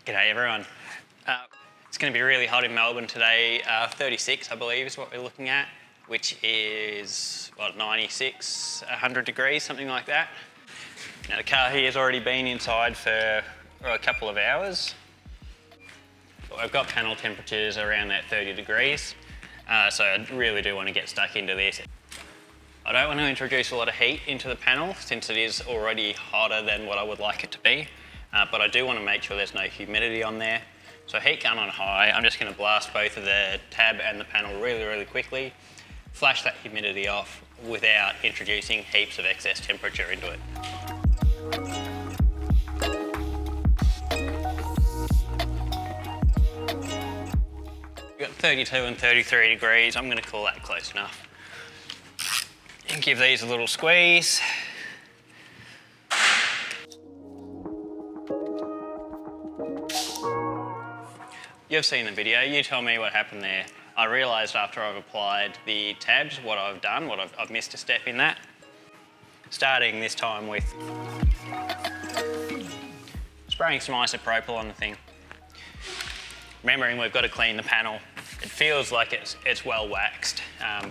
G'day everyone. It's going to be really hot in Melbourne today. 36 I believe is what we're looking at, which is, 100 degrees, something like that. Now the car here has already been inside for a couple of hours. But I've got panel temperatures around that 30 degrees, so I really do want to get stuck into this. I don't want to introduce a lot of heat into the panel since it is already hotter than what I would like it to be. But I do want to make sure there's no humidity on there. So heat gun on high, I'm just going to blast both of the tab and the panel really quickly, flash that humidity off without introducing heaps of excess temperature into it. We've got 32 and 33 degrees, I'm going to call that close enough. And give these a little squeeze. You've seen the video, you tell me what happened there. I realised after I've applied the tabs what I've done, I've missed a step in that. Starting this time with spraying some isopropyl on the thing. Remembering we've got to clean the panel. It feels like it's well waxed,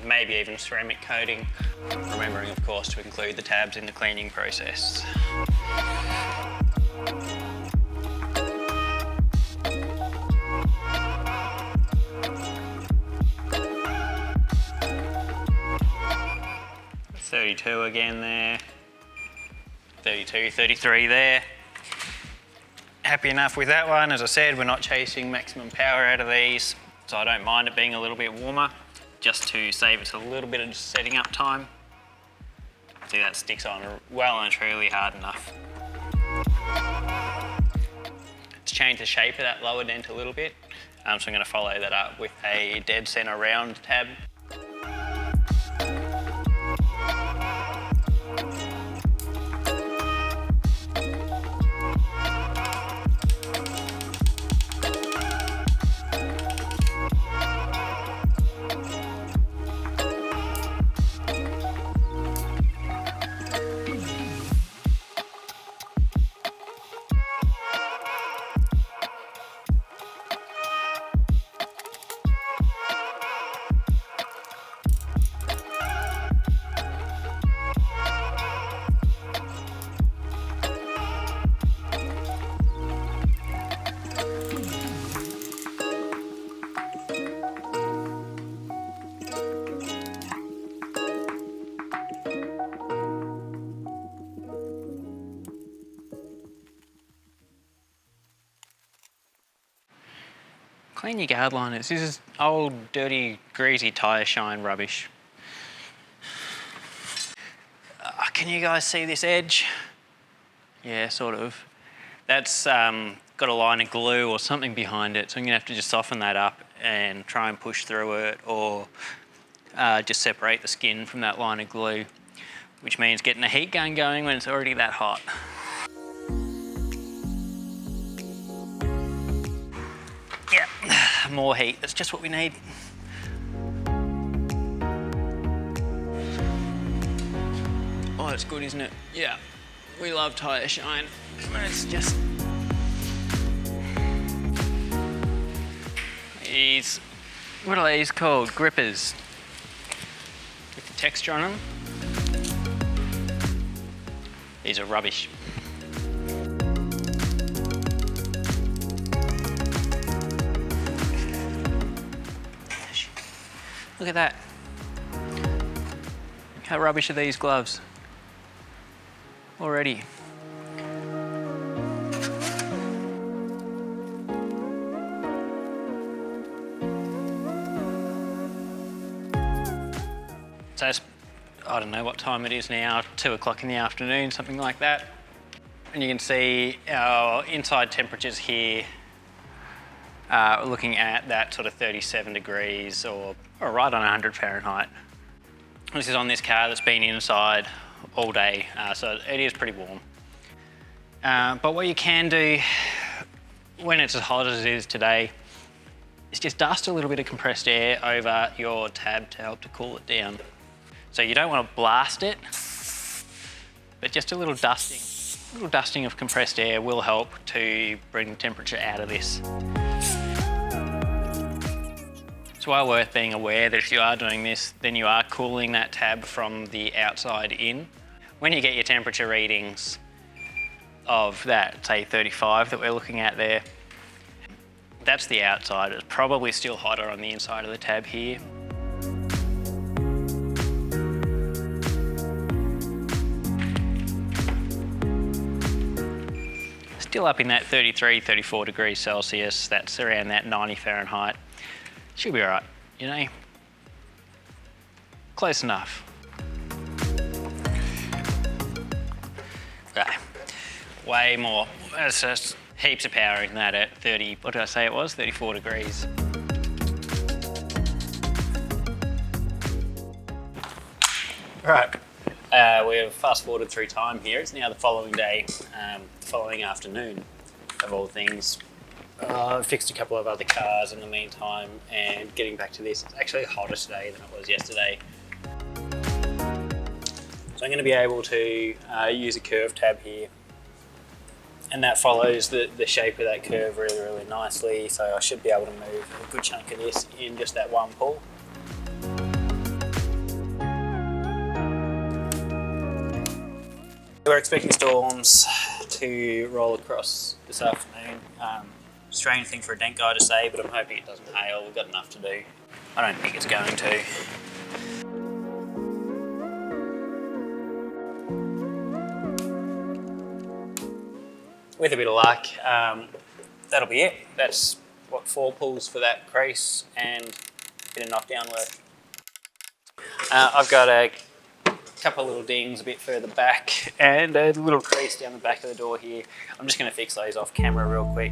maybe even ceramic coating. Remembering of course to include the tabs in the cleaning process. .32 again there, 32, 33 there. Happy enough with that one. As I said, we're not chasing maximum power out of these, so I don't mind it being a little bit warmer, just to save us a little bit of setting up time. See, that sticks on well and truly hard enough. To change the shape of that lower dent a little bit, so I'm going to follow that up with a dead centre round tab. Clean your guard liners. This is old, dirty, greasy tyre shine rubbish. Can you guys see this edge? Yeah, sort of. That's got a line of glue or something behind it, so I'm going to have to just soften that up and try and push through it, or just separate the skin from that line of glue, which means getting a heat gun going when it's already that hot. Yeah, more heat, that's just what we need. Oh, it's good, isn't it? Yeah, we love tyre shine. It's just... These, what are these called? Grippers. With the texture on them. These are rubbish. Look at that. How rubbish are these gloves? Already. So I don't know what time it is now, 2 o'clock in the afternoon, something like that. And you can see our inside temperatures here, looking at that sort of 37 degrees or right on 100 Fahrenheit. This is on this car that's been inside all day, so it is pretty warm. But what you can do when it's as hot as it is today is just dust a little bit of compressed air over your tab to help to cool it down. So you don't want to blast it, but just a little dusting little dusting of compressed air will help to bring the temperature out of this. It's well worth being aware that if you are doing this, then you are cooling that tab from the outside in. When you get your temperature readings of that, say 35 that we're looking at there, that's the outside. It's probably still hotter on the inside of the tab here. Still up in that 33, 34 degrees Celsius. That's around that 90 Fahrenheit. Should be all right, you know, close enough. Okay. Way more. That's just heaps of power in that at 30, what did I say it was? 34 degrees. Right, we've fast forwarded through time here. It's now the following day, following afternoon of all things. I've fixed a couple of other cars in the meantime, and getting back to this, it's actually hotter today than it was yesterday. So I'm going to be able to use a curve tab here, and that follows the shape of that curve really, really nicely. So I should be able to move a good chunk of this in just that one pull. We're expecting storms to roll across this afternoon. Strange thing for a Dent guy to say, but I'm hoping it doesn't hail. We've got enough to do. I don't think it's going to. With a bit of luck, that'll be it. That's what 4 pulls for that crease and a bit of knockdown work. I've got a couple of little dings a bit further back and a little crease down the back of the door here. I'm just going to fix those off camera real quick.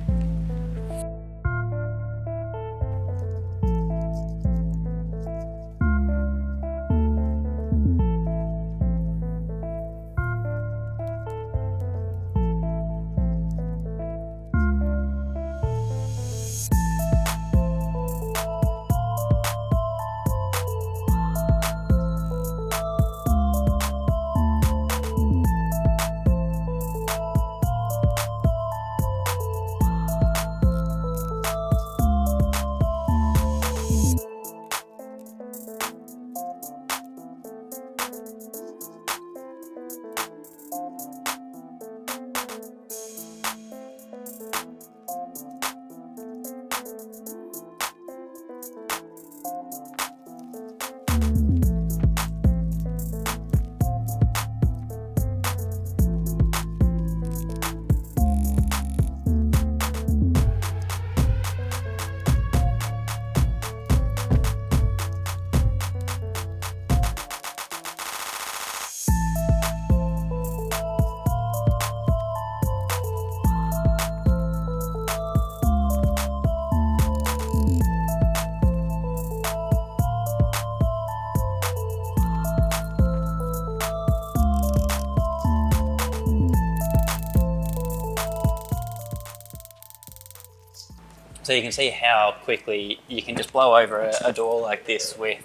So you can see how quickly you can just blow over a door like this with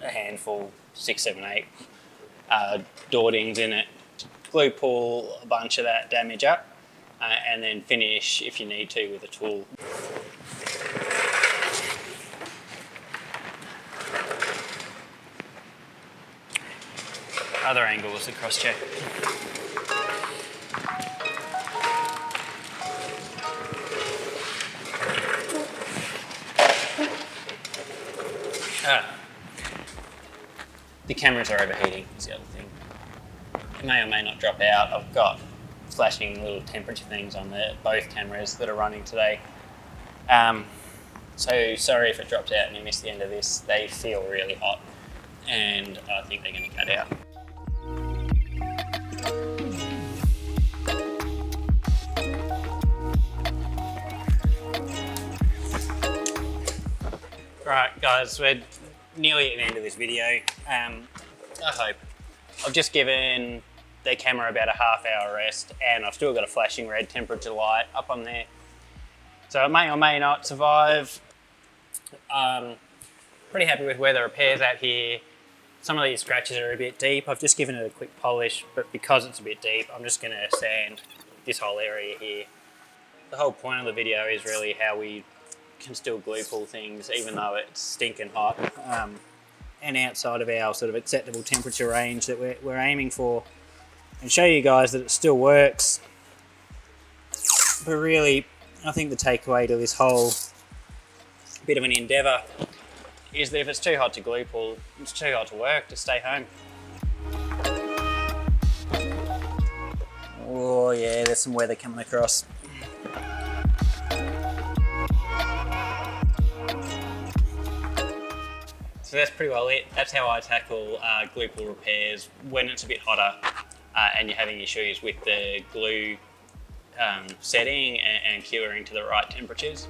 a handful, 6, 7, 8 door dings in it. Glue pull a bunch of that damage up and then finish if you need to with a tool. Other angle was the cross check. The cameras are overheating is the other thing. It may or may not drop out. I've got flashing little temperature things on both cameras that are running today. So sorry if it drops out and you missed the end of this. They feel really hot and I think they're going to cut out. Right guys, we're nearly at the end of this video. I hope. I've just given the camera about a half-hour rest and I've still got a flashing red temperature light up on there. So it may or may not survive. Pretty happy with where the repair's at here. Some of these scratches are a bit deep. I've just given it a quick polish, but because it's a bit deep, I'm just going to sand this whole area here. The whole point of the video is really how we can still glue pull things even though it's stinking hot, and outside of our sort of acceptable temperature range that we're aiming for, and show you guys that it still works. But really, I think the takeaway to this whole bit of an endeavour is that if it's too hot to glue pull, it's too hot to work, just stay home. Oh yeah, there's some weather coming across. So that's pretty well it. That's how I tackle glue pull repairs when it's a bit hotter and you're having issues with the glue setting and curing to the right temperatures.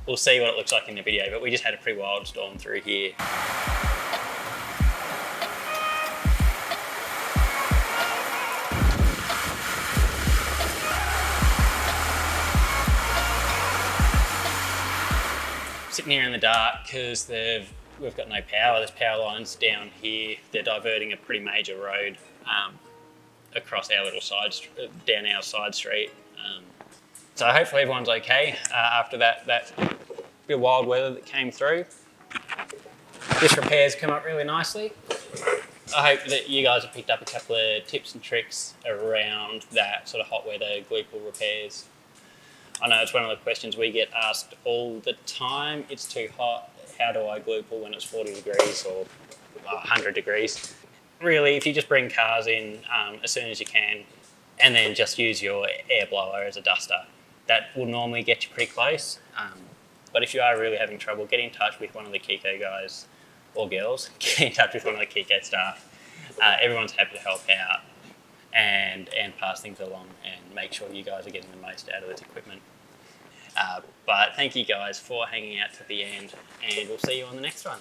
We'll see what it looks like in the video, but we just had a pretty wild storm through here. Sitting here in the dark because we've got no power. There's power lines down here. They're diverting a pretty major road across our little down our side street. So hopefully everyone's okay after that bit of wild weather that came through. This repair's come up really nicely. I hope that you guys have picked up a couple of tips and tricks around that sort of hot weather glue pull repairs. I know it's one of the questions we get asked all the time. It's too hot. How do I glue pull when it's 40 degrees or 100 degrees? Really, if you just bring cars in as soon as you can and then just use your air blower as a duster, that will normally get you pretty close. But if you are really having trouble, get in touch with one of the Kiko guys or girls. Get in touch with one of the Kiko staff. Everyone's happy to help out and pass things along and make sure you guys are getting the most out of this equipment. But thank you guys for hanging out to the end, and we'll see you on the next one.